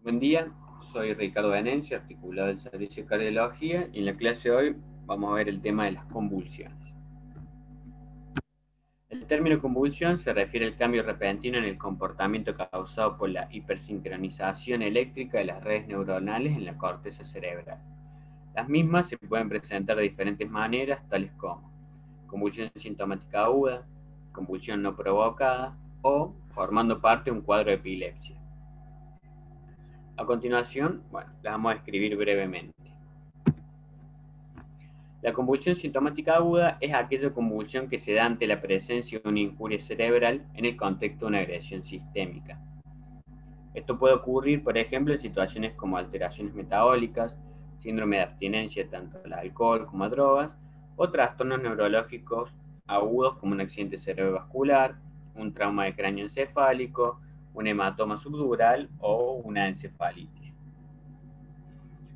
Buen día, soy Ricardo Venencia, articulado del Servicio de Cardiología, y en la clase de hoy vamos a ver el tema de las convulsiones. El término convulsión se refiere al cambio repentino en el comportamiento causado por la hipersincronización eléctrica de las redes neuronales en la corteza cerebral. Las mismas se pueden presentar de diferentes maneras, tales como convulsión sintomática aguda, convulsión no provocada o formando parte de un cuadro de epilepsia. A continuación, las vamos a escribir brevemente. La convulsión sintomática aguda es aquella convulsión que se da ante la presencia de una injuria cerebral en el contexto de una agresión sistémica. Esto puede ocurrir, por ejemplo, en situaciones como alteraciones metabólicas, síndrome de abstinencia tanto al alcohol como a drogas, o trastornos neurológicos agudos como un accidente cerebrovascular, un trauma de cráneo encefálico, un hematoma subdural o una encefalitis.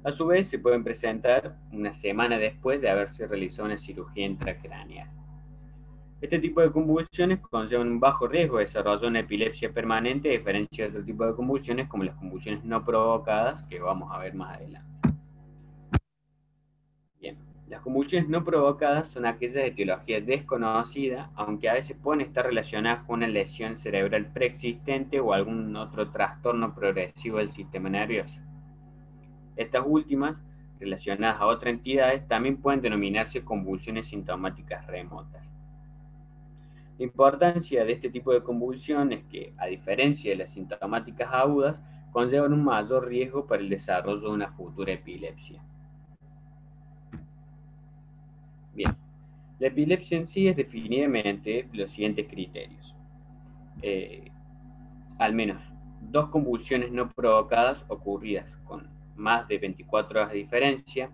A su vez, se pueden presentar una semana después de haberse realizado una cirugía intracraneal. Este tipo de convulsiones conllevan un bajo riesgo de desarrollar una epilepsia permanente, a diferencia de otro tipo de convulsiones como las convulsiones no provocadas, que vamos a ver más adelante. Bien, las convulsiones no provocadas son aquellas de etiología desconocida, aunque a veces pueden estar relacionadas con una lesión cerebral preexistente o algún otro trastorno progresivo del sistema nervioso. Estas últimas, relacionadas a otras entidades, también pueden denominarse convulsiones sintomáticas remotas. La importancia de este tipo de convulsión es que, a diferencia de las sintomáticas agudas, conllevan un mayor riesgo para el desarrollo de una futura epilepsia. Bien, la epilepsia en sí es definida mediante los siguientes criterios. Al menos 2 convulsiones no provocadas ocurridas con más de 24 horas de diferencia,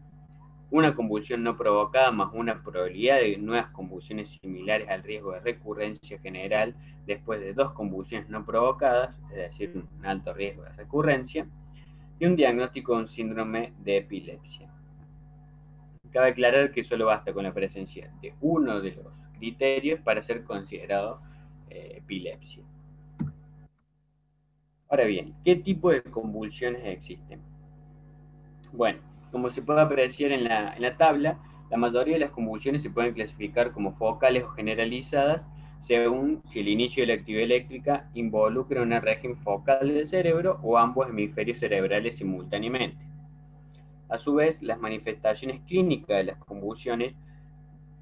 una convulsión no provocada más una probabilidad de nuevas convulsiones similares al riesgo de recurrencia general después de 2 convulsiones no provocadas, es decir, un alto riesgo de recurrencia, y un diagnóstico de un síndrome de epilepsia. Cabe aclarar que solo basta con la presencia de uno de los criterios para ser considerado epilepsia. Ahora bien, ¿qué tipo de convulsiones existen? Bueno, como se puede apreciar en la tabla, la mayoría de las convulsiones se pueden clasificar como focales o generalizadas según si el inicio de la actividad eléctrica involucra una región focal del cerebro o ambos hemisferios cerebrales simultáneamente. A su vez, las manifestaciones clínicas de las convulsiones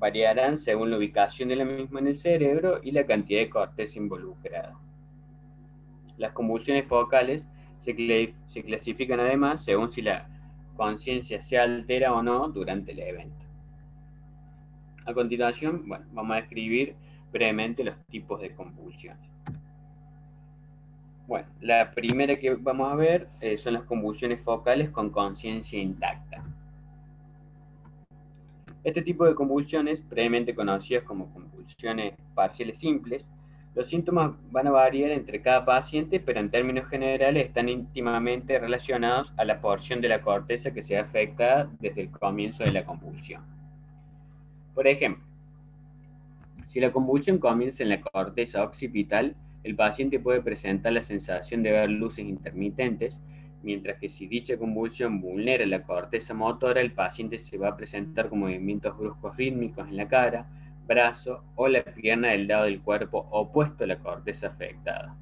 variarán según la ubicación de la misma en el cerebro y la cantidad de corteza involucrada. Las convulsiones focales se clasifican además según si la conciencia se altera o no durante el evento. A continuación, vamos a describir brevemente los tipos de convulsiones. Bueno, la primera que vamos a ver son las convulsiones focales con conciencia intacta. Este tipo de convulsiones, previamente conocidas como convulsiones parciales simples, los síntomas van a variar entre cada paciente, pero en términos generales están íntimamente relacionados a la porción de la corteza que se afecta desde el comienzo de la convulsión. Por ejemplo, si la convulsión comienza en la corteza occipital, el paciente puede presentar la sensación de ver luces intermitentes, mientras que si dicha convulsión vulnera la corteza motora, el paciente se va a presentar con movimientos bruscos rítmicos en la cara, brazo o la pierna del lado del cuerpo opuesto a la corteza afectada.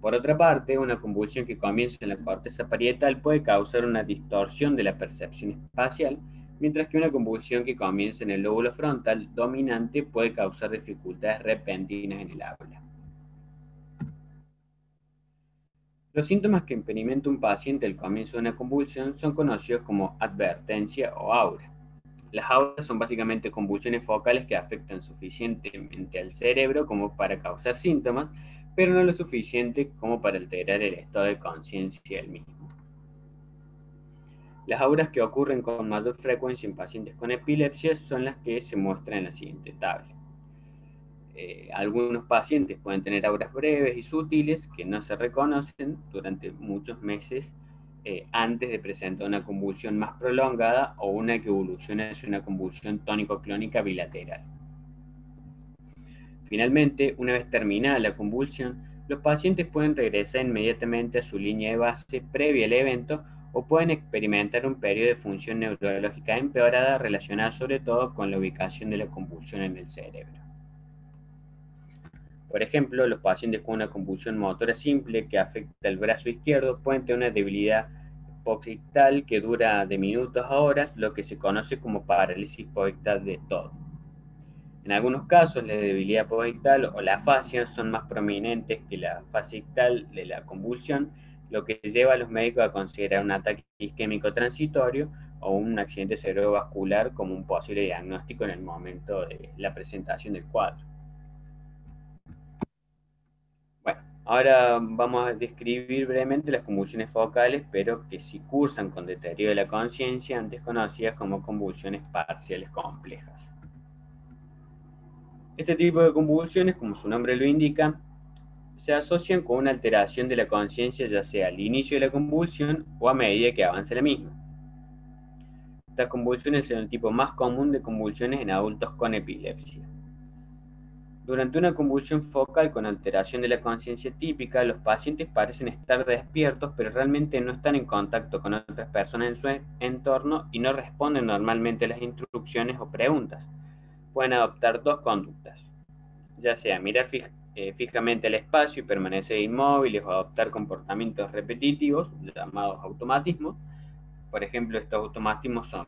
Por otra parte, una convulsión que comienza en la corteza parietal puede causar una distorsión de la percepción espacial, mientras que una convulsión que comienza en el lóbulo frontal dominante puede causar dificultades repentinas en el habla. Los síntomas que experimenta un paciente al comienzo de una convulsión son conocidos como advertencia o aura. Las auras son básicamente convulsiones focales que afectan suficientemente al cerebro como para causar síntomas, pero no lo suficiente como para alterar el estado de conciencia del mismo. Las auras que ocurren con mayor frecuencia en pacientes con epilepsia son las que se muestran en la siguiente tabla. Algunos pacientes pueden tener auras breves y sutiles que no se reconocen durante muchos meses antes de presentar una convulsión más prolongada o una que evoluciona hacia una convulsión tónico-clónica bilateral. Finalmente, una vez terminada la convulsión, Los pacientes pueden regresar inmediatamente a su línea de base previa al evento o pueden experimentar un periodo de función neurológica empeorada relacionada sobre todo con la ubicación de la convulsión en el cerebro. Por ejemplo, los pacientes con una convulsión motora simple que afecta el brazo izquierdo pueden tener una debilidad posictal que dura de minutos a horas, lo que se conoce como parálisis posictal de todo. En algunos casos, la debilidad posictal o la afasia son más prominentes que la fase ictal de la convulsión, lo que lleva a los médicos a considerar un ataque isquémico transitorio o un accidente cerebrovascular como un posible diagnóstico en el momento de la presentación del cuadro. Bueno, ahora vamos a describir brevemente las convulsiones focales, pero que sí cursan con deterioro de la conciencia, antes conocidas como convulsiones parciales complejas. Este tipo de convulsiones, como su nombre lo indica, se asocian con una alteración de la conciencia, ya sea al inicio de la convulsión o a medida que avanza la misma. Estas convulsiones son el tipo más común de convulsiones en adultos con epilepsia. Durante una convulsión focal con alteración de la conciencia típica, los pacientes parecen estar despiertos, pero realmente no están en contacto con otras personas en su entorno y no responden normalmente a las instrucciones o preguntas. Pueden adoptar dos conductas, ya sea mirar fijamente al espacio y permanecer inmóviles o adoptar comportamientos repetitivos, llamados automatismos. Por ejemplo, estos automatismos son,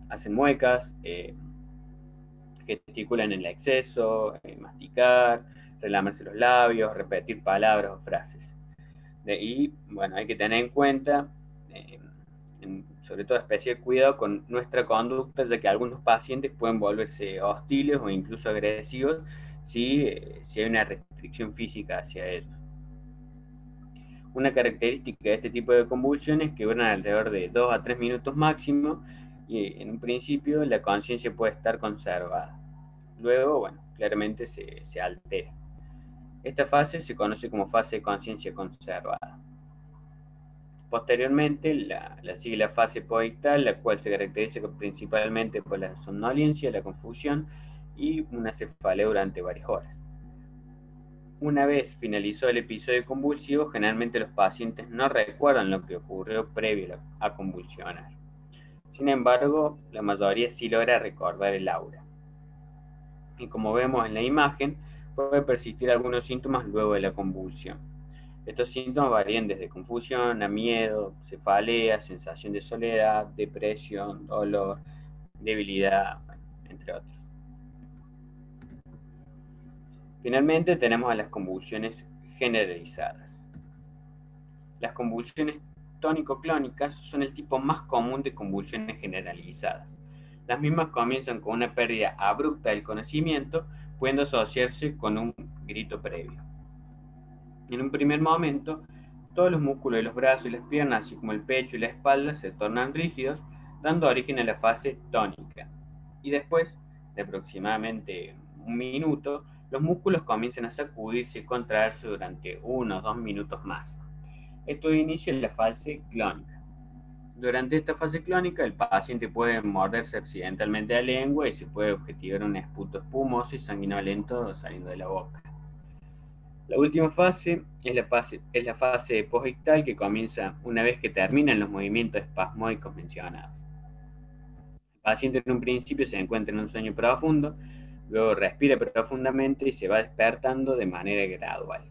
hacen muecas, gesticulan en el exceso, masticar, relamerse los labios, repetir palabras o frases. Y bueno, hay que tener en cuenta, sobre todo especial cuidado con nuestra conducta, ya que algunos pacientes pueden volverse hostiles o incluso agresivos si hay una restricción física hacia ellos. Una característica de este tipo de convulsiones es que duran alrededor de 2 a 3 minutos máximo y en un principio la conciencia puede estar conservada. Luego, bueno, claramente se altera. Esta fase se conoce como fase de conciencia conservada. Posteriormente, la sigue la fase poictal, la cual se caracteriza principalmente por la somnolencia, la confusión y una cefalea durante varias horas. Una vez finalizó el episodio convulsivo, generalmente los pacientes no recuerdan lo que ocurrió previo a convulsionar. Sin embargo, la mayoría sí logra recordar el aura. Y como vemos en la imagen, puede persistir algunos síntomas luego de la convulsión. Estos síntomas varían desde confusión a miedo, cefalea, sensación de soledad, depresión, dolor, debilidad, entre otros. Finalmente tenemos a las convulsiones generalizadas. Las convulsiones tónico-clónicas son el tipo más común de convulsiones generalizadas. Las mismas comienzan con una pérdida abrupta del conocimiento, pudiendo asociarse con un grito previo. En un primer momento, todos los músculos de los brazos y las piernas, así como el pecho y la espalda, se tornan rígidos, dando origen a la fase tónica. Y después de aproximadamente un minuto, los músculos comienzan a sacudirse y contraerse durante 1 o 2 minutos más. Esto inicia la fase clónica. Durante esta fase clónica, el paciente puede morderse accidentalmente la lengua y se puede objetivar un esputo espumoso y sanguinolento saliendo de la boca. La última fase es la fase posictal, que comienza una vez que terminan los movimientos espasmódicos mencionados. El paciente en un principio se encuentra en un sueño profundo, luego respira profundamente y se va despertando de manera gradual.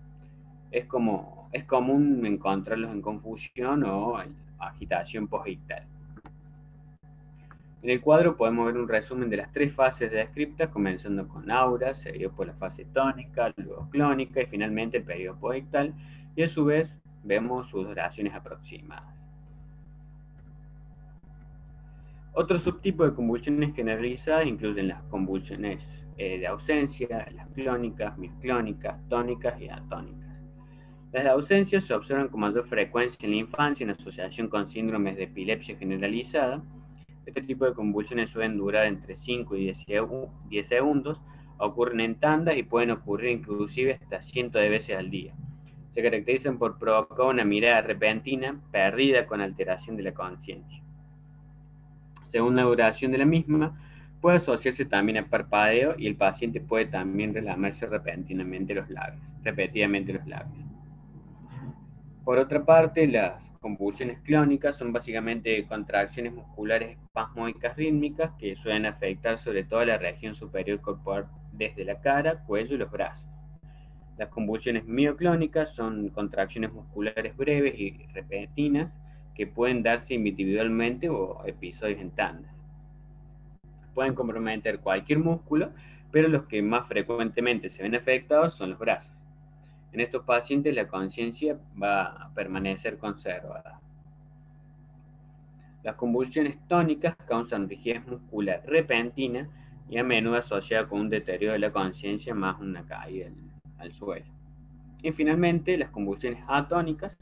Es común encontrarlos en confusión o en agitación posictal. En el cuadro podemos ver un resumen de las 3 fases descritas, comenzando con aura, seguido por la fase tónica, luego clónica y finalmente el periodo posictal, y a su vez vemos sus duraciones aproximadas. Otro subtipo de convulsiones generalizadas incluyen las convulsiones de ausencia, las clónicas, misclónicas, tónicas y atónicas. Las de ausencia se observan con mayor frecuencia en la infancia en asociación con síndromes de epilepsia generalizada. Este tipo de convulsiones suelen durar entre 5 y 10 segundos, ocurren en tandas y pueden ocurrir inclusive hasta cientos de veces al día. Se caracterizan por provocar una mirada repentina, perdida con alteración de la conciencia. Según la duración de la misma, puede asociarse también a parpadeo y el paciente puede también relamerse repetidamente los labios. Por otra parte, las convulsiones clónicas son básicamente contracciones musculares espasmódicas rítmicas que suelen afectar sobre todo la región superior corporal desde la cara, cuello y los brazos. Las convulsiones mioclónicas son contracciones musculares breves y repentinas que pueden darse individualmente o episodios en tandas. Pueden comprometer cualquier músculo, pero los que más frecuentemente se ven afectados son los brazos. En estos pacientes la conciencia va a permanecer conservada. Las convulsiones tónicas causan rigidez muscular repentina y a menudo asociada con un deterioro de la conciencia más una caída al suelo. Y finalmente, las convulsiones atónicas,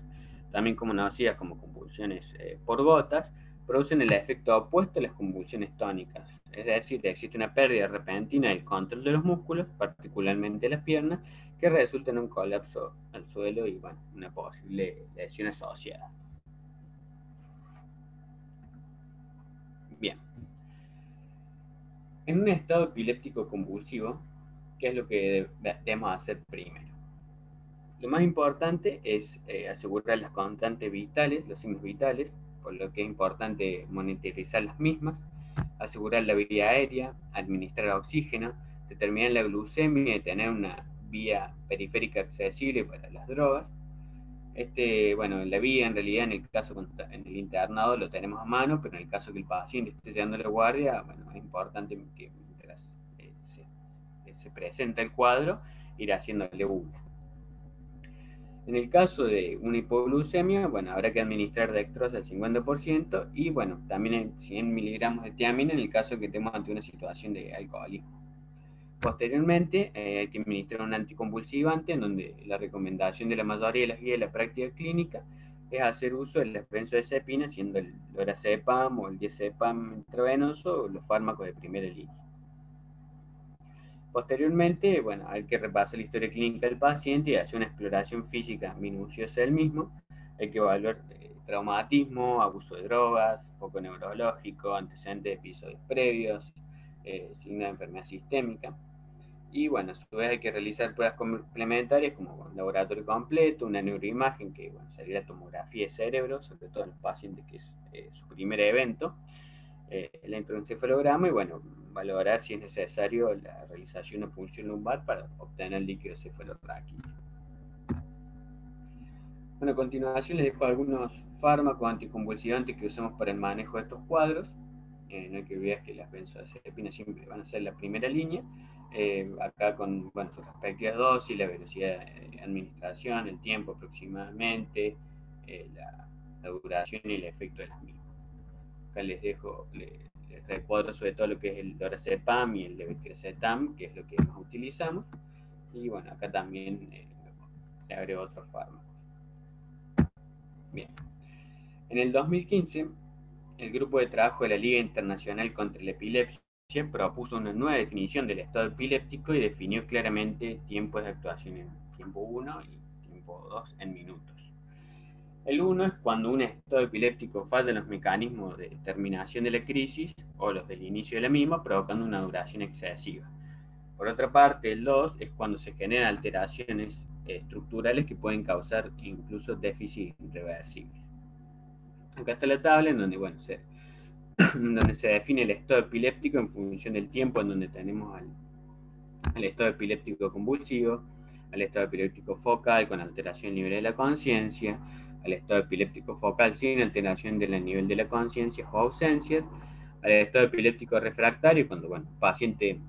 también conocidas como convulsiones por gotas, producen el efecto opuesto a las convulsiones tónicas. Es decir, existe una pérdida repentina del control de los músculos, particularmente las piernas, que resulta en un colapso al suelo y bueno, una posible lesión asociada. Bien. En un estado epiléptico convulsivo, ¿qué es lo que debemos hacer primero? Lo más importante es asegurar las constantes vitales, los signos vitales, por lo que es importante monitorizar las mismas, asegurar la vía aérea, administrar oxígeno, determinar la glucemia y tener una vía periférica accesible para las drogas. Bueno, la vía en realidad en el caso en el internado lo tenemos a mano, pero en el caso que el paciente esté llegando a la guardia, bueno, es importante que mientras se presenta el cuadro, ir haciéndole una. En el caso de una hipoglucemia, bueno, habrá que administrar dextrosa al 50% y, bueno, también 100 miligramos de tiamina en el caso que estemos ante una situación de alcoholismo. Posteriormente, hay que administrar un anticonvulsivante, en donde la recomendación de la mayoría de las guías de la práctica clínica es hacer uso de las benzodiazepinas, siendo el lorazepam o el diazepam intravenoso o los fármacos de primera línea. Posteriormente, bueno, hay que repasar la historia clínica del paciente y hacer una exploración física minuciosa del mismo. Hay que evaluar traumatismo, abuso de drogas, foco neurológico, antecedentes de episodios previos, signos de enfermedad sistémica. Y bueno, a su vez hay que realizar pruebas complementarias como un laboratorio completo, una neuroimagen, que bueno, sería la tomografía de cerebro, sobre todo en los pacientes que es su primer evento, el electroencefalograma y bueno, valorar si es necesario la realización de punción lumbar para obtener el líquido cefalorraquídeo. Bueno, a continuación les dejo algunos fármacos anticonvulsivantes que usamos para el manejo de estos cuadros. No hay que olvidar que las benzodiazepinas siempre van a ser la primera línea. Acá con bueno, sus respectivas dosis, la velocidad de administración, el tiempo aproximadamente, la duración y el efecto de las mismas. Acá les dejo, les recuadro sobre todo lo que es el lorazepam y el levetiracetam, que es lo que más utilizamos. Y bueno, acá también le agrego otros fármacos. Bien. En el 2015, el grupo de trabajo de la Liga Internacional contra la Epilepsia propuso una nueva definición del estado epiléptico y definió claramente tiempos de actuación en tiempo 1 y tiempo 2 en minutos. El 1 es cuando un estado epiléptico falla en los mecanismos de terminación de la crisis o los del inicio de la misma, provocando una duración excesiva. Por otra parte, el 2 es cuando se generan alteraciones estructurales que pueden causar incluso déficits irreversibles. Acá está la tabla en donde, bueno, donde se define el estado epiléptico en función del tiempo en donde tenemos al estado epiléptico convulsivo, al estado epiléptico focal con alteración del nivel de la conciencia, al estado epiléptico focal sin alteración del nivel de la conciencia o ausencias, al estado epiléptico refractario cuando bueno, el paciente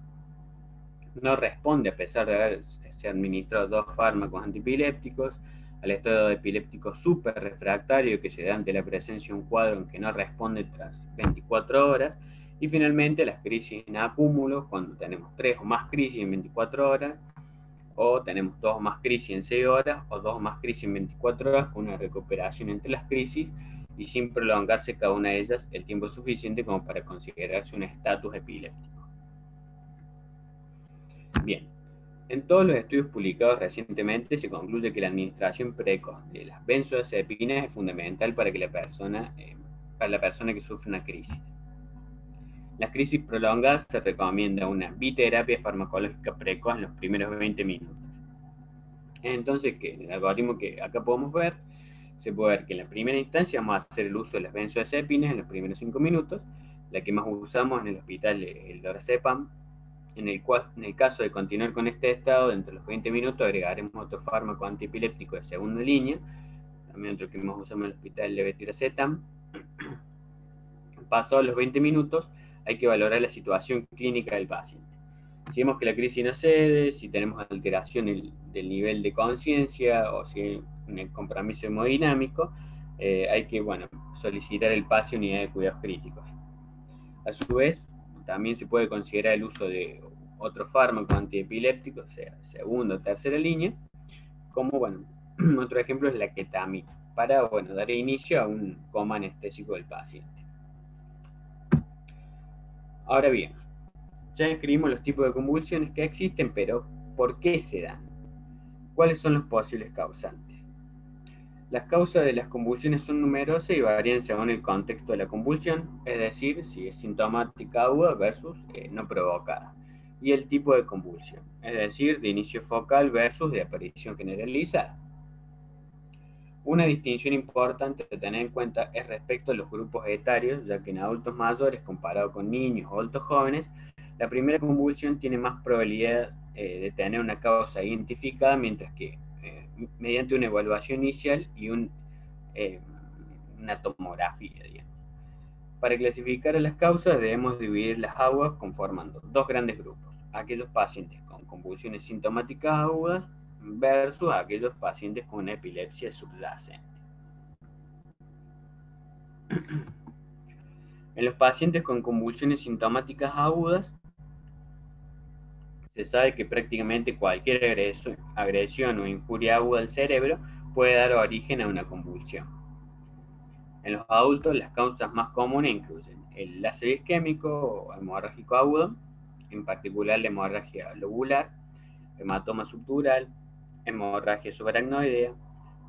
no responde a pesar de haberse administrado 2 fármacos antiepilépticos, al estado epiléptico superrefractario que se da ante la presencia de un cuadro en que no responde tras 24 horas, y finalmente las crisis en acúmulo, cuando tenemos 3 o más crisis en 24 horas, o tenemos 2 o más crisis en 6 horas, o 2 o más crisis en 24 horas, con una recuperación entre las crisis, y sin prolongarse cada una de ellas el tiempo suficiente como para considerarse un estatus epiléptico. Bien. En todos los estudios publicados recientemente se concluye que la administración precoz de las benzodiazepinas es fundamental para la persona que sufre una crisis. Las crisis prolongadas se recomienda una biterapia farmacológica precoz en los primeros 20 minutos. Entonces, en el algoritmo que acá podemos ver, se puede ver que en la primera instancia vamos a hacer el uso de las benzodiazepinas en los primeros 5 minutos, la que más usamos en el hospital el lorazepam. En el caso de continuar con este estado, dentro de los 20 minutos agregaremos otro fármaco antiepiléptico de segunda línea, también otro que más usamos en el hospital, el levetiracetam. Pasados los 20 minutos, hay que valorar la situación clínica del paciente. Si vemos que la crisis no cede, si tenemos alteración del nivel de conciencia o si hay un compromiso hemodinámico, hay que solicitar el pase a unidad de cuidados críticos. A su vez, también se puede considerar el uso de otro fármaco antiepiléptico, sea segunda o tercera línea, como otro ejemplo es la ketamina, para dar inicio a un coma anestésico del paciente. Ahora bien, ya escribimos los tipos de convulsiones que existen, pero ¿por qué se dan? ¿Cuáles son los posibles causantes? Las causas de las convulsiones son numerosas y varían según el contexto de la convulsión, es decir, si es sintomática aguda versus no provocada, y el tipo de convulsión, es decir, de inicio focal versus de aparición generalizada. Una distinción importante de tener en cuenta es respecto a los grupos etarios, ya que en adultos mayores, comparado con niños o adultos jóvenes, la primera convulsión tiene más probabilidad de tener una causa identificada, mientras que mediante una evaluación inicial y una tomografía, digamos. Para clasificar a las causas debemos dividir las aguas conformando dos grandes grupos: aquellos pacientes con convulsiones sintomáticas agudas versus aquellos pacientes con epilepsia subyacente. En los pacientes con convulsiones sintomáticas agudas, se sabe que prácticamente cualquier agresión o injuria aguda al cerebro puede dar origen a una convulsión. En los adultos, las causas más comunes incluyen el ácido isquémico o hemorrágico agudo, en particular la hemorragia lobular, hematoma subdural, hemorragia subaracnoidea,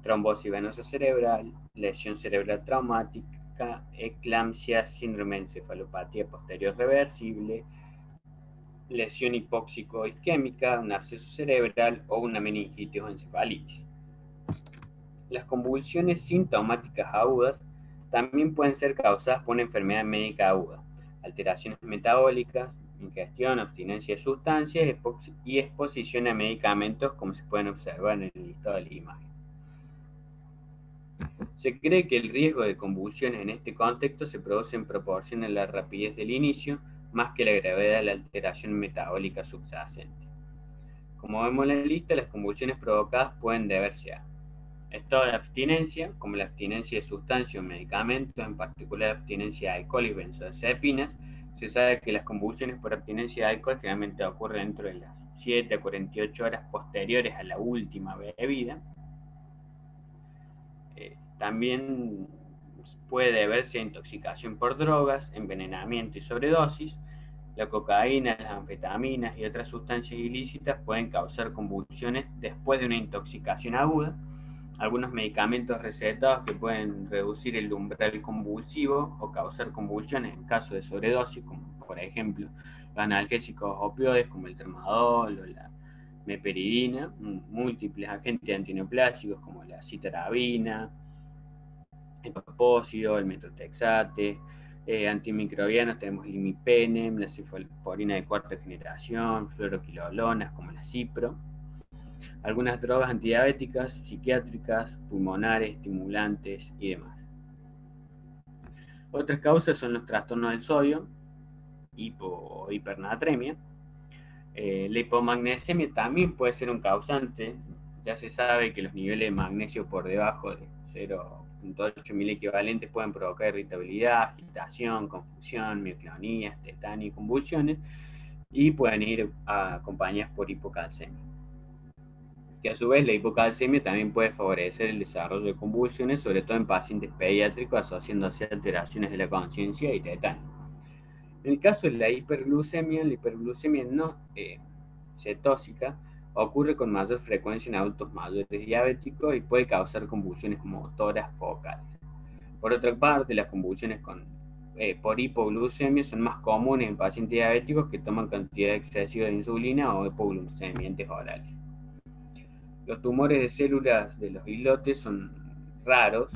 trombosis venosa cerebral, lesión cerebral traumática, eclampsia, síndrome de encefalopatía posterior reversible, lesión hipóxico-isquémica, un absceso cerebral o una meningitis o encefalitis. Las convulsiones sintomáticas agudas también pueden ser causadas por una enfermedad médica aguda, alteraciones metabólicas, ingestión, abstinencia de sustancias y exposición a medicamentos, como se pueden observar en el listado de la imagen. Se cree que el riesgo de convulsiones en este contexto se produce en proporción a la rapidez del inicio, más que la gravedad de la alteración metabólica subyacente. Como vemos en la lista, las convulsiones provocadas pueden deberse a estado de abstinencia, como la abstinencia de sustancias o medicamentos, en particular abstinencia de alcohol y benzodiazepinas. Se sabe que las convulsiones por abstinencia de alcohol generalmente ocurren dentro de las 7 a 48 horas posteriores a la última bebida. También puede deberse a intoxicación por drogas, envenenamiento y sobredosis. La cocaína, las anfetaminas y otras sustancias ilícitas pueden causar convulsiones después de una intoxicación aguda. Algunos medicamentos recetados que pueden reducir el umbral convulsivo o causar convulsiones en caso de sobredosis, como por ejemplo los analgésicos opioides como el tramadol o la meperidina, múltiples agentes antineoplásicos como la citarabina, el propósito, el metrotexate, antimicrobianos tenemos el imipenem, la cefalexporina de cuarta generación, fluoroquinolonas como la cipro. Algunas drogas antidiabéticas, psiquiátricas, pulmonares, estimulantes y demás. Otras causas son los trastornos del sodio, hipernatremia. La hipomagnesemia también puede ser un causante. Ya se sabe que los niveles de magnesio por debajo de 0.8 mil equivalentes pueden provocar irritabilidad, agitación, confusión, mioclonías, tetania y convulsiones, y pueden ir acompañadas por hipocalcemia. Que a su vez la hipocalcemia también puede favorecer el desarrollo de convulsiones, sobre todo en pacientes pediátricos, asociándose a alteraciones de la conciencia y tetania. En el caso de la hiperglucemia no cetóxica ocurre con mayor frecuencia en adultos mayores diabéticos y puede causar convulsiones motoras focales. Por otra parte, las convulsiones con por hipoglucemia son más comunes en pacientes diabéticos que toman cantidad excesiva de insulina o hipoglucemiantes orales. Los tumores de células de los islotes son raros,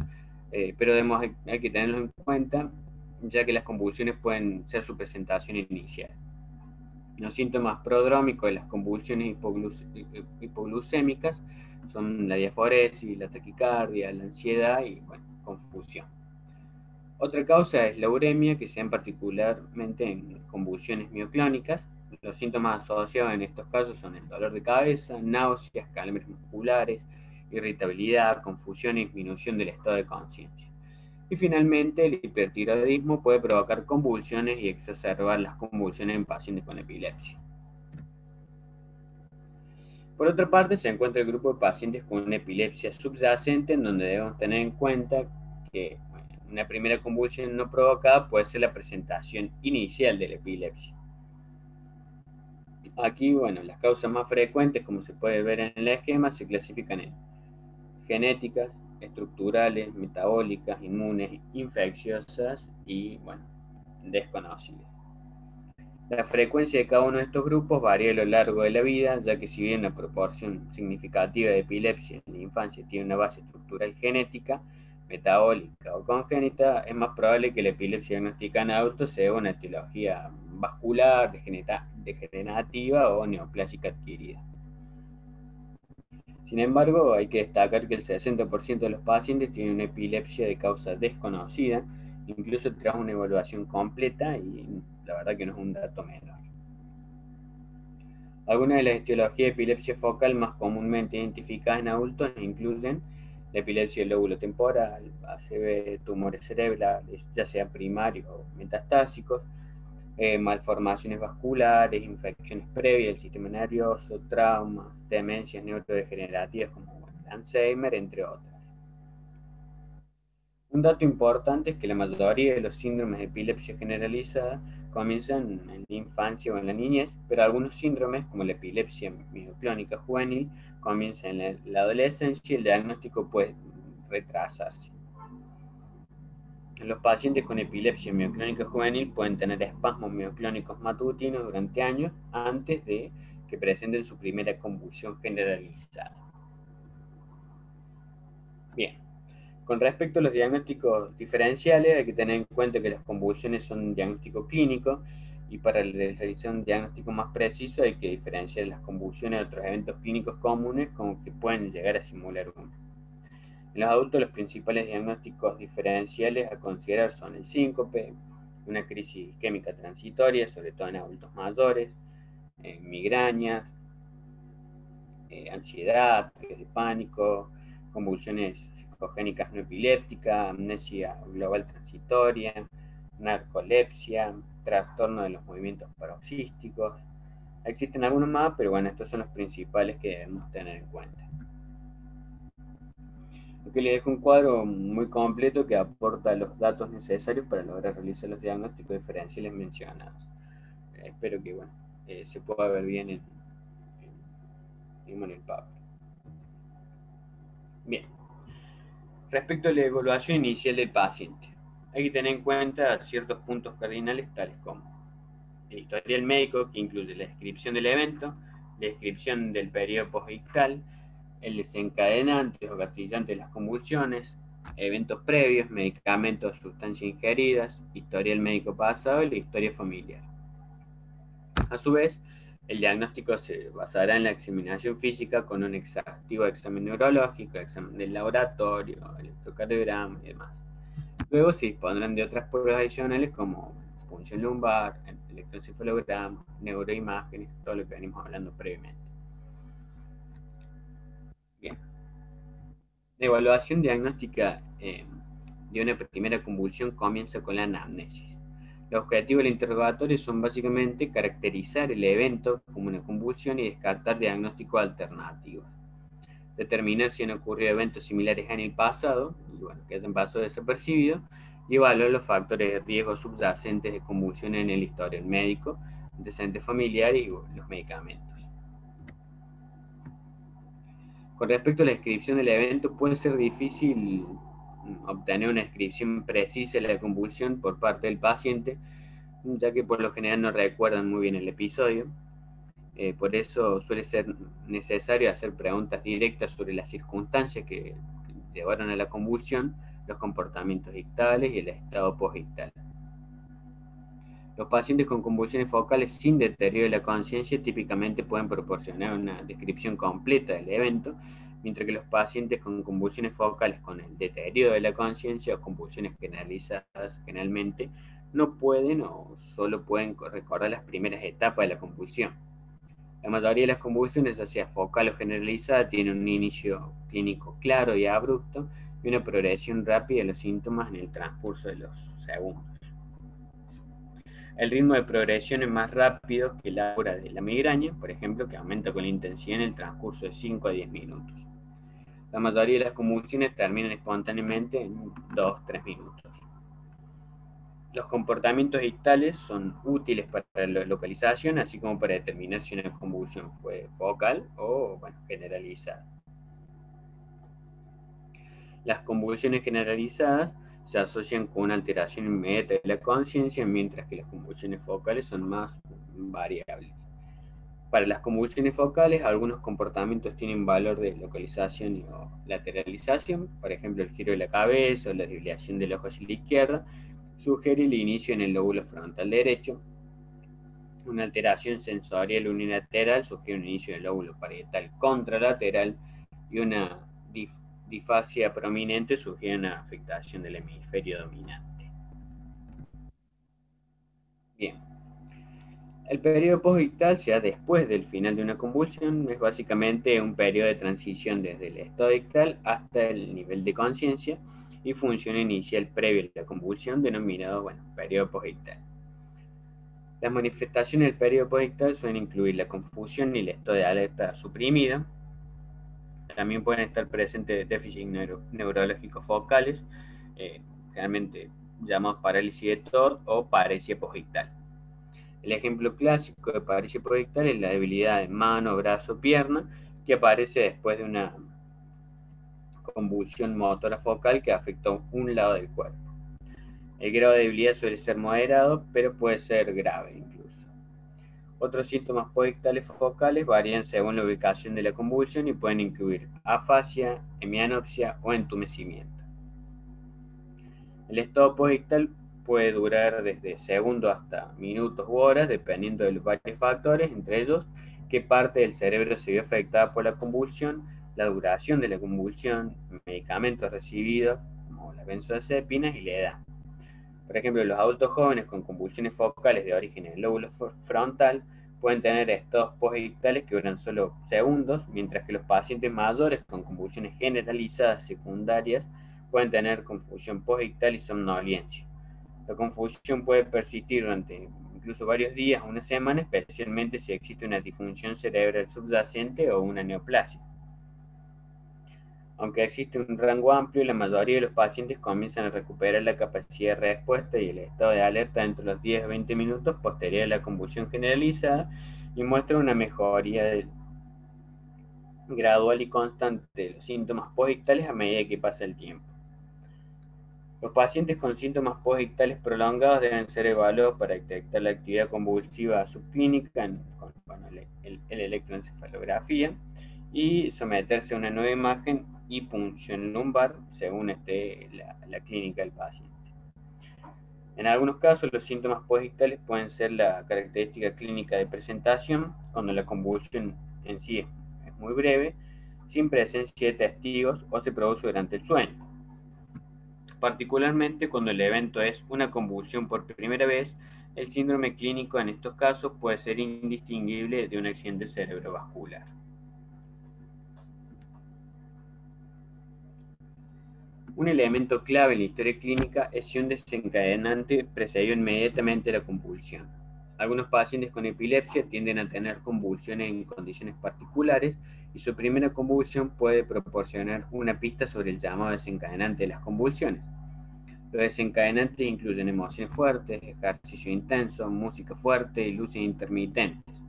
pero hay que tenerlos en cuenta, ya que las convulsiones pueden ser su presentación inicial. Los síntomas prodrómicos de las convulsiones hipoglucémicas son la diaforesis, la taquicardia, la ansiedad y, bueno, confusión. Otra causa es la uremia, que se dan particularmente en convulsiones mioclónicas. Los síntomas asociados en estos casos son el dolor de cabeza, náuseas, calambres musculares, irritabilidad, confusión y disminución del estado de conciencia. Y finalmente, el hipertiroidismo puede provocar convulsiones y exacerbar las convulsiones en pacientes con epilepsia. Por otra parte, se encuentra el grupo de pacientes con una epilepsia subyacente, en donde debemos tener en cuenta que una primera convulsión no provocada puede ser la presentación inicial de la epilepsia. Aquí, bueno, las causas más frecuentes, como se puede ver en el esquema, se clasifican en genéticas, estructurales, metabólicas, inmunes, infecciosas y, bueno, desconocidas. La frecuencia de cada uno de estos grupos varía a lo largo de la vida, ya que si bien la proporción significativa de epilepsia en la infancia tiene una base estructural genética, metabólica o congénita, es más probable que la epilepsia diagnosticada en adultos sea una etiología vascular, degenerativa o neoplásica adquirida. Sin embargo, hay que destacar que el 60% de los pacientes tienen una epilepsia de causa desconocida, incluso tras una evaluación completa, y la verdad que no es un dato menor. Algunas de las etiologías de epilepsia focal más comúnmente identificadas en adultos incluyen la epilepsia del lóbulo temporal, ACV, tumores cerebrales, ya sea primarios o metastásicos, malformaciones vasculares, infecciones previas del sistema nervioso, traumas, demencias neurodegenerativas como el Alzheimer, entre otras. Un dato importante es que la mayoría de los síndromes de epilepsia generalizada comienzan en la infancia o en la niñez, pero algunos síndromes, como la epilepsia mioclónica juvenil, comienzan en la adolescencia y el diagnóstico puede retrasarse. Los pacientes con epilepsia mioclónica juvenil pueden tener espasmos mioclónicos matutinos durante años antes de que presenten su primera convulsión generalizada. Bien, con respecto a los diagnósticos diferenciales, hay que tener en cuenta que las convulsiones son un diagnóstico clínico y para realizar un diagnóstico más preciso hay que diferenciar las convulsiones de otros eventos clínicos comunes como que pueden llegar a simular uno. En los adultos, los principales diagnósticos diferenciales a considerar son el síncope, una crisis isquémica transitoria, sobre todo en adultos mayores, migrañas, ansiedad, ataques de pánico, convulsiones psicogénicas no epilépticas, amnesia global transitoria, narcolepsia, trastorno de los movimientos paroxísticos. Existen algunos más, pero bueno, estos son los principales que debemos tener en cuenta. Aquí les dejo un cuadro muy completo que aporta los datos necesarios para lograr realizar los diagnósticos diferenciales mencionados. Espero que bueno, se pueda ver bien en el papel. Bien, respecto a la evaluación inicial del paciente, hay que tener en cuenta ciertos puntos cardinales tales como el historial médico, que incluye la descripción del evento, la descripción del periodo posictal, el desencadenante o gatillante de las convulsiones, eventos previos, medicamentos, sustancias ingeridas, historial médico pasado y la historia familiar. A su vez, el diagnóstico se basará en la examinación física con un exhaustivo examen neurológico, examen del laboratorio, electrocardiograma y demás. Luego se dispondrán de otras pruebas adicionales como punción lumbar, electroencefalograma, neuroimágenes, todo lo que venimos hablando previamente. Bien. La evaluación diagnóstica de una primera convulsión comienza con la anamnesis. Los objetivos del interrogatorio son básicamente caracterizar el evento como una convulsión y descartar diagnósticos alternativos. Determinar si han ocurrido eventos similares en el pasado, y bueno, que hayan pasado desapercibidos, y evaluar los factores de riesgo subyacentes de convulsión en el historial médico, antecedentes familiares y los medicamentos. Con respecto a la descripción del evento, puede ser difícil obtener una descripción precisa de la convulsión por parte del paciente, ya que por lo general no recuerdan muy bien el episodio. Por eso suele ser necesario hacer preguntas directas sobre las circunstancias que llevaron a la convulsión, los comportamientos ictales y el estado posictal. Los pacientes con convulsiones focales sin deterioro de la conciencia típicamente pueden proporcionar una descripción completa del evento, mientras que los pacientes con convulsiones focales con el deterioro de la conciencia o convulsiones generalizadas generalmente no pueden o solo pueden recordar las primeras etapas de la convulsión. La mayoría de las convulsiones, ya sea focal o generalizada, tienen un inicio clínico claro y abrupto y una progresión rápida de los síntomas en el transcurso de los segundos. El ritmo de progresión es más rápido que la hora de la migraña, por ejemplo, que aumenta con la intensidad en el transcurso de 5 a 10 minutos. La mayoría de las convulsiones terminan espontáneamente en 2-3 minutos. Los comportamientos ictales son útiles para la localización, así como para determinar si una convulsión fue focal o generalizada. Las convulsiones generalizadas se asocian con una alteración inmediata de la conciencia, mientras que las convulsiones focales son más variables. Para las convulsiones focales, algunos comportamientos tienen valor de localización o lateralización, por ejemplo, el giro de la cabeza o la desviación del ojo hacia la izquierda, sugiere el inicio en el lóbulo frontal derecho. Una alteración sensorial unilateral sugiere un inicio del lóbulo parietal contralateral y una disfasia prominente sugiere una afectación del hemisferio dominante. Bien. El periodo posictal, sea después del final de una convulsión, es básicamente un periodo de transición desde el estado ictal hasta el nivel de conciencia y función inicial previa a la convulsión, denominado periodo posictal. Las manifestaciones del periodo posictal suelen incluir la confusión y el estado de alerta suprimida. También pueden estar presentes déficits neurológicos focales, generalmente llamados parálisis de Todd o paresia posictal. El ejemplo clásico de paresia posictal es la debilidad de mano, brazo, pierna, que aparece después de una convulsión motora focal que afectó un lado del cuerpo. El grado de debilidad suele ser moderado, pero puede ser grave incluso. Otros síntomas posictales focales varían según la ubicación de la convulsión y pueden incluir afasia, hemianopsia o entumecimiento. El estado posictal puede durar desde segundos hasta minutos u horas, dependiendo de los varios factores, entre ellos qué parte del cerebro se vio afectada por la convulsión, la duración de la convulsión, medicamentos recibidos, como las benzodiazepinas, y la edad. Por ejemplo, los adultos jóvenes con convulsiones focales de origen en el lóbulo frontal pueden tener estados posictales que duran solo segundos, mientras que los pacientes mayores con convulsiones generalizadas secundarias pueden tener confusión posictal y somnolencia. La confusión puede persistir durante incluso varios días o una semana, especialmente si existe una disfunción cerebral subyacente o una neoplasia. Aunque existe un rango amplio, la mayoría de los pacientes comienzan a recuperar la capacidad de respuesta y el estado de alerta dentro de los 10 o 20 minutos posterior a la convulsión generalizada y muestran una mejoría gradual y constante de los síntomas posictales a medida que pasa el tiempo. Los pacientes con síntomas posictales prolongados deben ser evaluados para detectar la actividad convulsiva subclínica con el electroencefalografía y someterse a una nueva imagen y punción lumbar según esté la clínica del paciente. En algunos casos, los síntomas posictales pueden ser la característica clínica de presentación, cuando la convulsión en sí es muy breve, sin presencia de testigos o se produce durante el sueño. Particularmente cuando el evento es una convulsión por primera vez, el síndrome clínico en estos casos puede ser indistinguible de un accidente cerebrovascular. Un elemento clave en la historia clínica es si un desencadenante precedió inmediatamente la convulsión. Algunos pacientes con epilepsia tienden a tener convulsiones en condiciones particulares y su primera convulsión puede proporcionar una pista sobre el llamado desencadenante de las convulsiones. Los desencadenantes incluyen emociones fuertes, ejercicio intenso, música fuerte y luces intermitentes.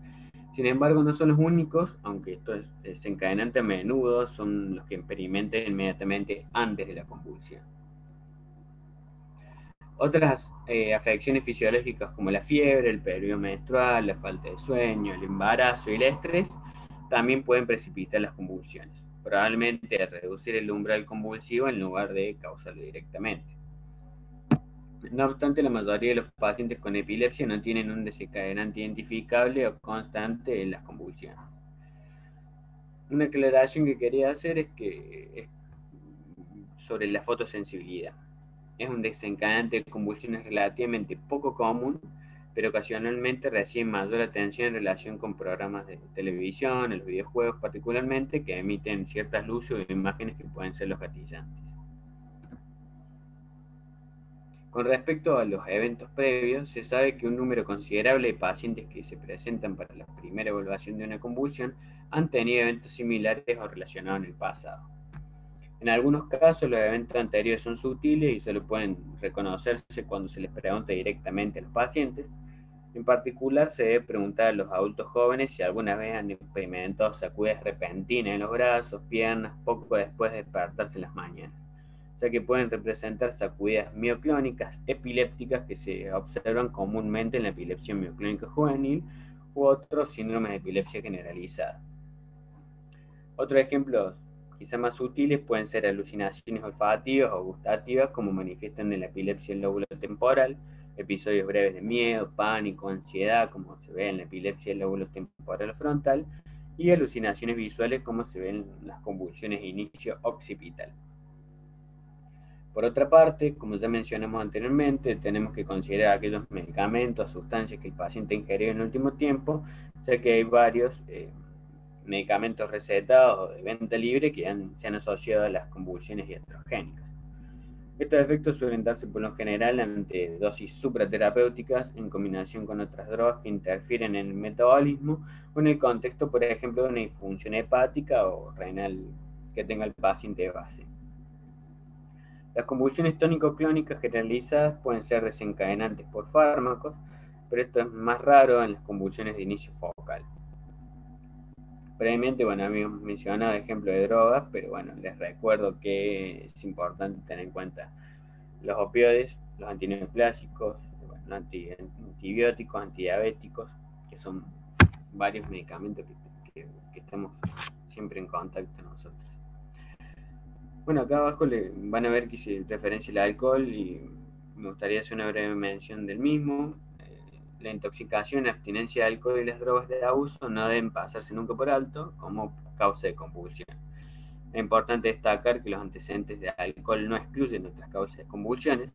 Sin embargo, no son los únicos, aunque estos desencadenantes a menudo son los que experimentan inmediatamente antes de la convulsión. Otras afecciones fisiológicas como la fiebre, el periodo menstrual, la falta de sueño, el embarazo y el estrés también pueden precipitar las convulsiones, probablemente reducir el umbral convulsivo en lugar de causarlo directamente. No obstante, la mayoría de los pacientes con epilepsia no tienen un desencadenante identificable o constante en las convulsiones. Una aclaración que quería hacer es sobre la fotosensibilidad. Es un desencadenante de convulsiones relativamente poco común, pero ocasionalmente recibe mayor atención en relación con programas de televisión, en los videojuegos particularmente, que emiten ciertas luces o imágenes que pueden ser los gatillantes. Con respecto a los eventos previos, se sabe que un número considerable de pacientes que se presentan para la primera evaluación de una convulsión han tenido eventos similares o relacionados en el pasado. En algunos casos, los eventos anteriores son sutiles y solo pueden reconocerse cuando se les pregunta directamente a los pacientes. En particular, se debe preguntar a los adultos jóvenes si alguna vez han experimentado sacudidas repentinas en los brazos, piernas, poco después de despertarse en las mañanas, ya que pueden representar sacudidas mioclónicas epilépticas que se observan comúnmente en la epilepsia mioclónica juvenil u otros síndromes de epilepsia generalizada. Otros ejemplos quizá más sutiles pueden ser alucinaciones olfativas o gustativas, como manifiestan en la epilepsia del lóbulo temporal, episodios breves de miedo, pánico, ansiedad, como se ve en la epilepsia del lóbulo temporal frontal, y alucinaciones visuales, como se ven en las convulsiones de inicio occipital. Por otra parte, como ya mencionamos anteriormente, tenemos que considerar aquellos medicamentos, sustancias que el paciente ha ingerido en el último tiempo, ya que hay varios medicamentos recetados o de venta libre que se han asociado a las convulsiones iatrogénicas. Estos efectos suelen darse por lo general ante dosis supraterapéuticas en combinación con otras drogas que interfieren en el metabolismo o en el contexto, por ejemplo, de una disfunción hepática o renal que tenga el paciente de base. Las convulsiones tónico-clónicas generalizadas pueden ser desencadenantes por fármacos, pero esto es más raro en las convulsiones de inicio focal. Previamente, bueno, habíamos mencionado ejemplos de drogas, pero bueno, les recuerdo que es importante tener en cuenta los opioides, los antineoplásicos, bueno, los antibióticos, antidiabéticos, que son varios medicamentos que estamos siempre en contacto nosotros. Bueno, acá abajo van a ver que se referencia el alcohol y me gustaría hacer una breve mención del mismo. La intoxicación, la abstinencia de alcohol y las drogas de abuso no deben pasarse nunca por alto como causa de convulsión. Es importante destacar que los antecedentes de alcohol no excluyen otras causas de convulsiones,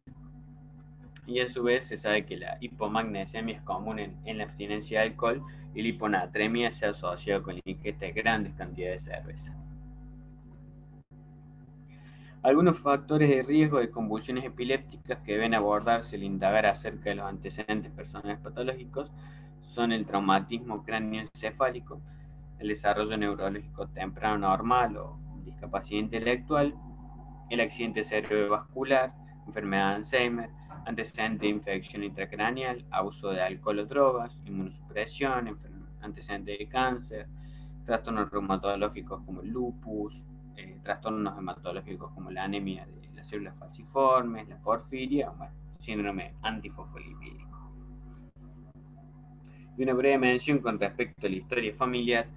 y a su vez se sabe que la hipomagnesemia es común en la abstinencia de alcohol y la hiponatremia se asocia con la ingesta de grandes cantidades de cerveza. Algunos factores de riesgo de convulsiones epilépticas que deben abordarse al indagar acerca de los antecedentes personales patológicos son el traumatismo cráneoencefálico, el desarrollo neurológico temprano normal o discapacidad intelectual, el accidente cerebrovascular, enfermedad de Alzheimer, antecedente de infección intracraneal, abuso de alcohol o drogas, inmunosupresión, antecedente de cáncer, trastornos reumatológicos como el lupus, trastornos hematológicos como la anemia de las células falciformes, la porfiria, bueno, síndrome antifosfolipídico. Y una breve mención con respecto a la historia familiar.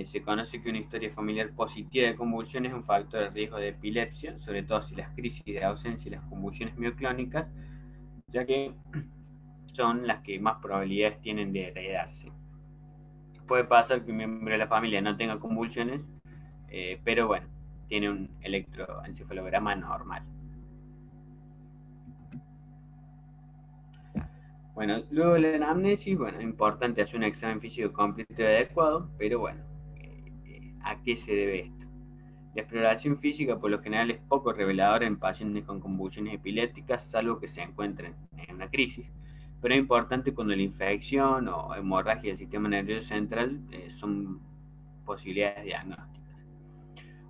Se conoce que una historia familiar positiva de convulsiones es un factor de riesgo de epilepsia, sobre todo si las crisis de ausencia y las convulsiones mioclónicas, ya que son las que más probabilidades tienen de heredarse. Puede pasar que un miembro de la familia no tenga convulsiones, pero bueno, tiene un electroencefalograma normal. Bueno, luego de la anamnesis, bueno, es importante hacer un examen físico completo y adecuado, pero bueno, ¿a qué se debe esto? La exploración física por lo general es poco reveladora en pacientes con convulsiones epilépticas, salvo que se encuentren en una crisis, pero es importante cuando la infección o hemorragia del sistema nervioso central son posibilidades diagnósticas.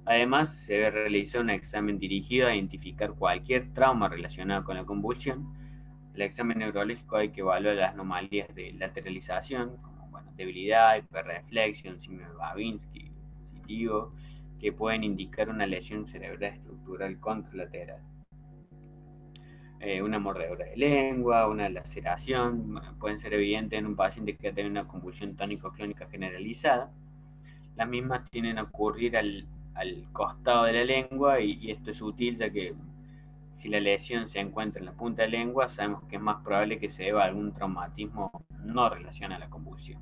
Además, se debe realizar un examen dirigido a identificar cualquier trauma relacionado con la convulsión. El examen neurológico hay que evaluar las anomalías de lateralización, como bueno, debilidad, hiperreflexión, síndrome de Babinski, positivo, que pueden indicar una lesión cerebral estructural contralateral. Una mordedura de lengua, una laceración, pueden ser evidentes en un paciente que tiene una convulsión tónico-clónica generalizada. Las mismas tienden a ocurrir al costado de la lengua y esto es útil ya que si la lesión se encuentra en la punta de la lengua, sabemos que es más probable que se deba a algún traumatismo no relacionado a la convulsión.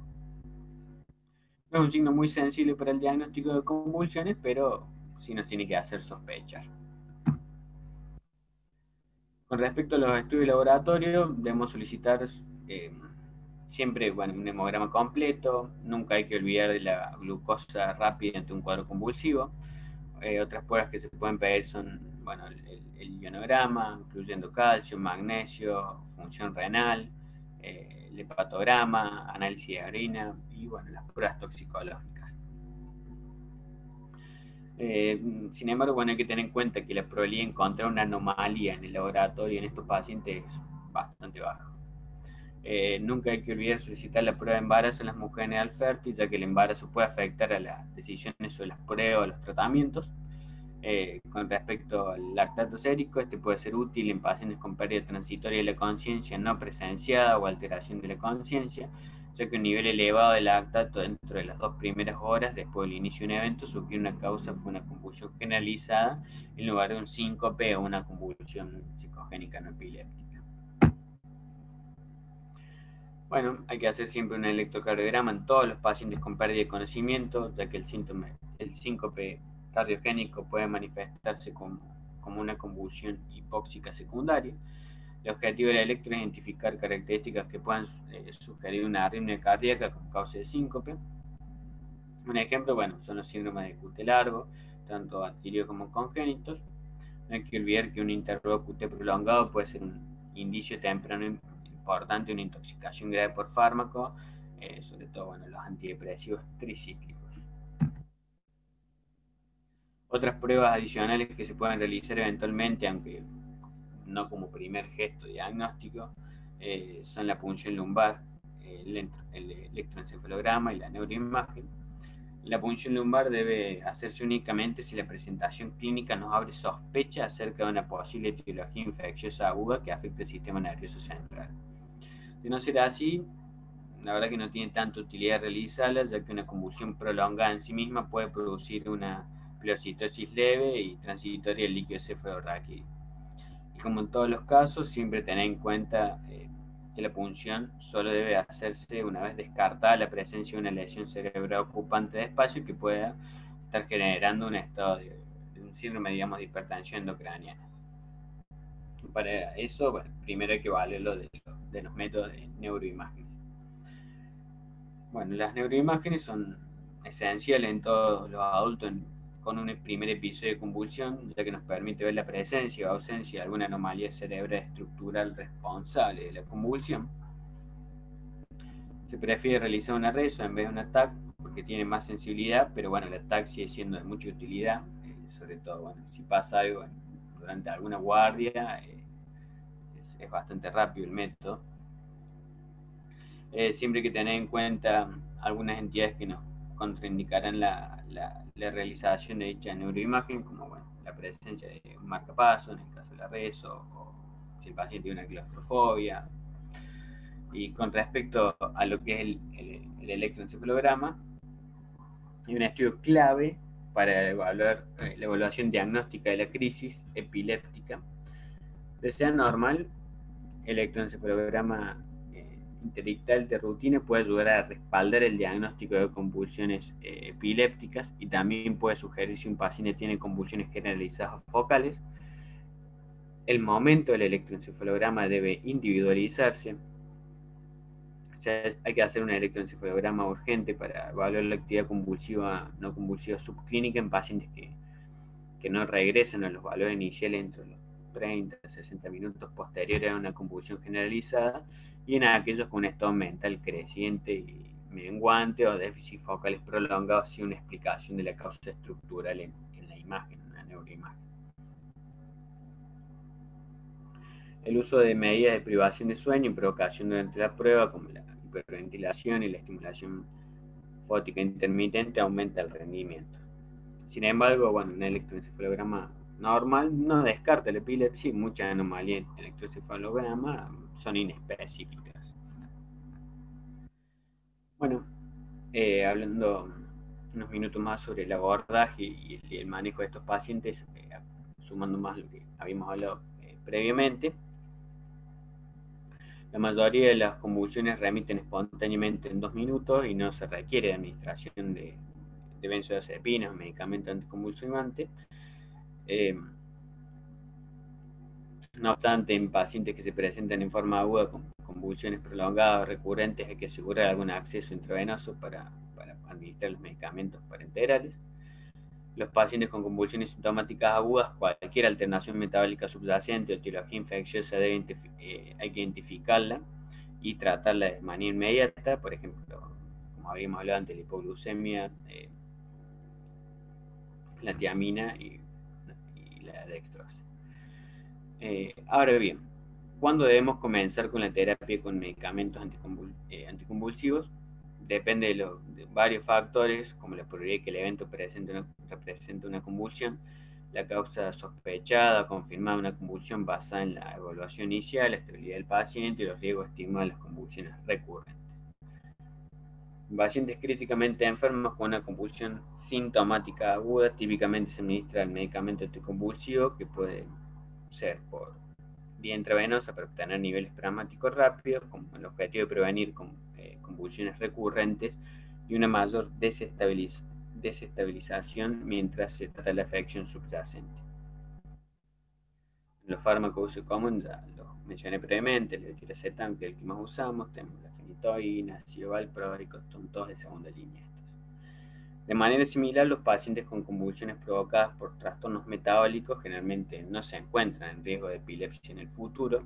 No es un signo muy sensible para el diagnóstico de convulsiones, pero sí nos tiene que hacer sospechar. Con respecto a los estudios de laboratorio, debemos solicitar siempre un hemograma completo, nunca hay que olvidar de la glucosa rápida ante un cuadro convulsivo. Otras pruebas que se pueden pedir son el ionograma, incluyendo calcio, magnesio, función renal, el hepatograma, análisis de orina y las pruebas toxicológicas. Sin embargo, hay que tener en cuenta que la probabilidad de encontrar una anomalía en el laboratorio en estos pacientes es bastante baja. Nunca hay que olvidar solicitar la prueba de embarazo en las mujeres en edad fértil, ya que el embarazo puede afectar a las decisiones sobre las pruebas o los tratamientos. Con respecto al lactato sérico, este puede ser útil en pacientes con pérdida transitoria de la conciencia no presenciada o alteración de la conciencia, ya que un nivel elevado de lactato dentro de las 2 primeras horas después del inicio de un evento sugiere una causa fue una convulsión generalizada en lugar de un síncope o una convulsión psicogénica no epiléptica. Hay que hacer siempre un electrocardiograma en todos los pacientes con pérdida de conocimiento, ya que el síncope cardiogénico puede manifestarse como una convulsión hipóxica secundaria. El objetivo del electro es identificar características que puedan sugerir una arritmia cardíaca con causa de síncope. Un ejemplo, son los síndromes de QT largo, tanto adquiridos como congénitos. No hay que olvidar que un intervalo QT prolongado puede ser un indicio temprano importante de una intoxicación grave por fármaco, sobre todo los antidepresivos tricíclicos. Otras pruebas adicionales que se pueden realizar eventualmente, aunque no como primer gesto diagnóstico, son la punción lumbar, el electroencefalograma y la neuroimagen. La punción lumbar debe hacerse únicamente si la presentación clínica nos abre sospecha acerca de una posible etiología infecciosa aguda que afecte el sistema nervioso central. De no ser así, la verdad que no tiene tanta utilidad realizarla, ya que una convulsión prolongada en sí misma puede producir una pleurocitosis leve y transitoria del líquido cefalorraquídeo. Y como en todos los casos, siempre tener en cuenta que la punción solo debe hacerse una vez descartada la presencia de una lesión cerebral ocupante de espacio que pueda estar generando un estado de un síndrome, de hipertensión endocraniana. Para eso, primero hay que valerlo de los métodos de neuroimágenes. Las neuroimágenes son esenciales en todos los adultos con un primer episodio de convulsión, ya que nos permite ver la presencia o ausencia de alguna anomalía cerebral estructural responsable de la convulsión. Se prefiere realizar una reso en vez de un TAC porque tiene más sensibilidad, pero la TAC sigue siendo de mucha utilidad, sobre todo si pasa algo durante alguna guardia, es bastante rápido el método. Siempre hay que tener en cuenta algunas entidades que nos contraindicarán la realización de dicha neuroimagen, como la presencia de un marcapaso en el caso de la reso, o si el paciente tiene una claustrofobia. Y con respecto a lo que es el electroencefalograma, hay un estudio clave para evaluar la evaluación diagnóstica de la crisis epiléptica. De ser normal, el electroencefalograma interictal de rutina puede ayudar a respaldar el diagnóstico de convulsiones epilépticas y también puede sugerir si un paciente tiene convulsiones generalizadas focales. El momento del electroencefalograma debe individualizarse. O sea, hay que hacer un electroencefalograma urgente para evaluar la actividad convulsiva no convulsiva subclínica en pacientes que no regresan a los valores iniciales entre los 30 a 60 minutos posteriores a una convulsión generalizada, y en aquellos con un estado mental creciente y menguante o déficit focales prolongados sin una explicación de la causa estructural en la imagen, en la neuroimagen. El uso de medidas de privación de sueño y provocación durante la prueba, como la hiperventilación y la estimulación fótica intermitente, aumenta el rendimiento. Sin embargo, un electroencefalograma normal no descarta la epilepsia y muchas anomalías en el electroencefalograma son inespecíficas. Bueno, hablando unos minutos más sobre el abordaje y el manejo de estos pacientes, sumando más lo que habíamos hablado previamente, la mayoría de las convulsiones remiten espontáneamente en 2 minutos y no se requiere de administración de benzodiazepinas o medicamentos anticonvulsivantes. No obstante, en pacientes que se presentan en forma aguda con convulsiones prolongadas o recurrentes hay que asegurar algún acceso intravenoso para administrar los medicamentos parenterales. Los pacientes con convulsiones sintomáticas agudas, cualquier alteración metabólica subyacente o etiología infecciosa hay que identificarla y tratarla de manera inmediata, por ejemplo, como habíamos hablado antes, la hipoglucemia, la tiamina y la dextrosa. Ahora bien, ¿cuándo debemos comenzar con la terapia con medicamentos anticonvulsivos? Depende de varios factores, como la probabilidad que el evento represente una convulsión, la causa sospechada o confirmada de una convulsión basada en la evaluación inicial, la estabilidad del paciente y los riesgos estimados de las convulsiones recurrentes. En pacientes críticamente enfermos con una convulsión sintomática aguda, típicamente se administra el medicamento anticonvulsivo, que puede ser por vía intravenosa para obtener niveles plasmáticos rápidos, con el objetivo de prevenir convulsiones recurrentes y una mayor desestabilización mientras se trata la afección subyacente. Los fármacos de uso común ya los mencioné previamente, el levetiracetam, que es el que más usamos, tenemos la fenitoína, ácido valproico, son todos de segunda línea. De manera similar, los pacientes con convulsiones provocadas por trastornos metabólicos generalmente no se encuentran en riesgo de epilepsia en el futuro,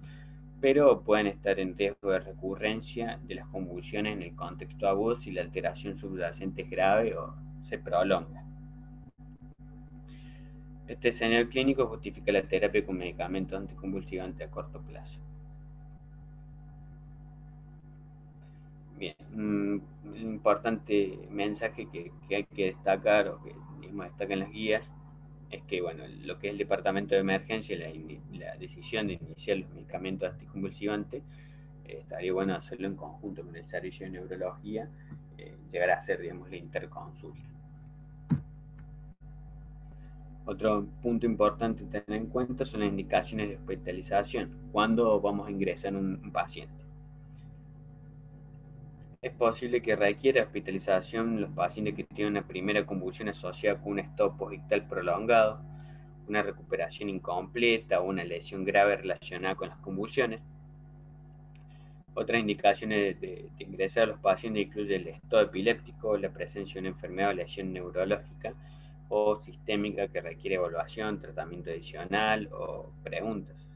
pero pueden estar en riesgo de recurrencia de las convulsiones en el contexto agudo si la alteración subyacente es grave o se prolonga. Este escenario clínico justifica la terapia con medicamentos anticonvulsivantes a corto plazo. Bien, un importante mensaje que hay que destacar, o que mismo destacan las guías, es que bueno, lo que es el departamento de emergencia, la decisión de iniciar los medicamentos anticonvulsivantes, estaría bueno hacerlo en conjunto con el servicio de neurología, llegar a hacer, digamos, la interconsulta. Otro punto importante a tener en cuenta son las indicaciones de hospitalización. ¿Cuándo vamos a ingresar un paciente? Es posible que requiera hospitalización los pacientes que tienen una primera convulsión asociada con un stop posictal prolongado, una recuperación incompleta o una lesión grave relacionada con las convulsiones. Otras indicaciones de ingresar a los pacientes incluyen el estado epiléptico, la presencia de una enfermedad o lesión neurológica o sistémica que requiere evaluación, tratamiento adicional o preguntas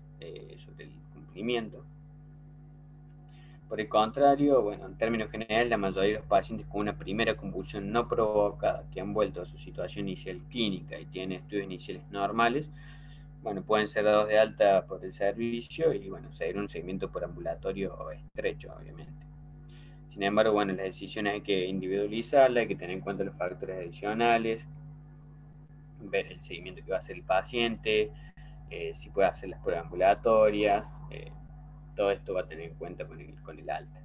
sobre el cumplimiento. Por el contrario, bueno, en términos generales, la mayoría de los pacientes con una primera convulsión no provocada que han vuelto a su situación inicial clínica y tienen estudios iniciales normales, bueno, pueden ser dados de alta por el servicio y, bueno, seguir un seguimiento por ambulatorio o estrecho, obviamente. Sin embargo, bueno, las decisiones hay que individualizarlas, hay que tener en cuenta los factores adicionales, ver el seguimiento que va a hacer el paciente, si puede hacer las pruebas ambulatorias, todo esto va a tener en cuenta con el alta.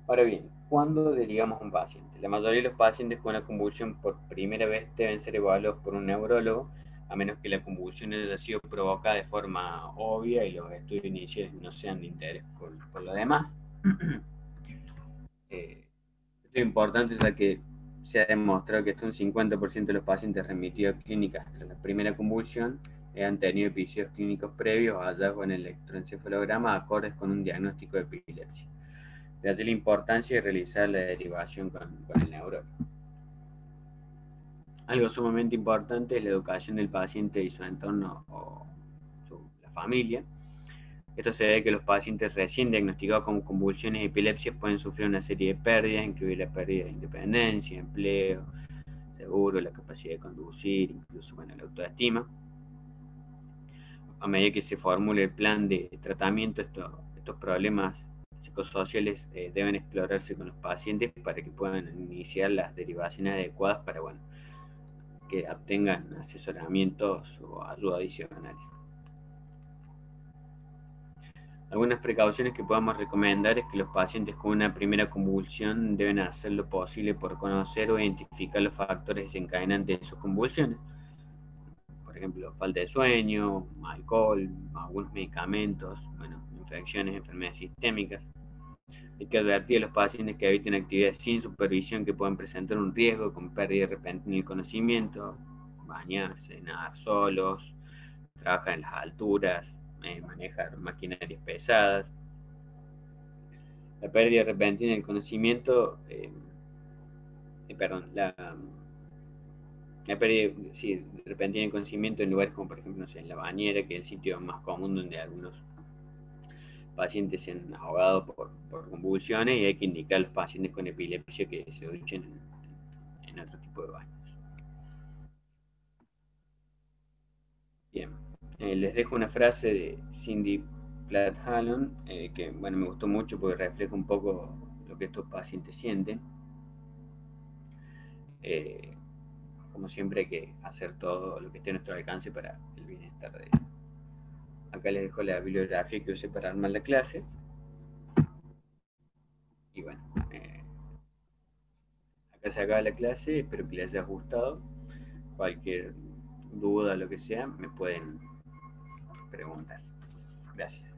Ahora bien, ¿cuándo derivamos a un paciente? La mayoría de los pacientes con una convulsión por primera vez deben ser evaluados por un neurólogo, a menos que la convulsión haya sido provocada de forma obvia y los estudios iniciales no sean de interés por lo demás. Esto es importante ya que se ha demostrado que hasta un 50% de los pacientes remitidos a clínicas tras la primera convulsión han tenido episodios clínicos previos o hallazgos en el electroencefalograma acordes con un diagnóstico de epilepsia. De allí la importancia de realizar la derivación con el neurólogo. Algo sumamente importante es la educación del paciente y su entorno o la familia. Esto se ve que los pacientes recién diagnosticados con convulsiones y epilepsias pueden sufrir una serie de pérdidas, incluir la pérdida de independencia, empleo, seguro, la capacidad de conducir, incluso bueno, la autoestima. A medida que se formule el plan de tratamiento, estos problemas psicosociales deben explorarse con los pacientes para que puedan iniciar las derivaciones adecuadas para, bueno, que obtengan asesoramientos o ayuda adicionales. Algunas precauciones que podemos recomendar es que los pacientes con una primera convulsión deben hacer lo posible por conocer o identificar los factores desencadenantes de sus convulsiones. Por ejemplo, falta de sueño, alcohol, algunos medicamentos, infecciones, enfermedades sistémicas. Hay que advertir a los pacientes que eviten actividades sin supervisión que puedan presentar un riesgo, como pérdida repentina del conocimiento, bañarse, nadar solos, trabajar en las alturas, manejar maquinarias pesadas. La pérdida repentina del conocimiento, la pérdida repentina del conocimiento en lugares como, por ejemplo, en la bañera, que es el sitio más común donde algunos pacientes se han ahogado por convulsiones, y hay que indicar a los pacientes con epilepsia que se duchen en otro tipo de baños. Bien, les dejo una frase de Cindy Platt-Hallon, que me gustó mucho porque refleja un poco lo que estos pacientes sienten. Como siempre hay que hacer todo lo que esté a nuestro alcance para el bienestar de ellos. Acá les dejo la bibliografía que usé para armar la clase. Y bueno, acá se acaba la clase, espero que les haya gustado. Cualquier duda, lo que sea, me pueden preguntar. Gracias.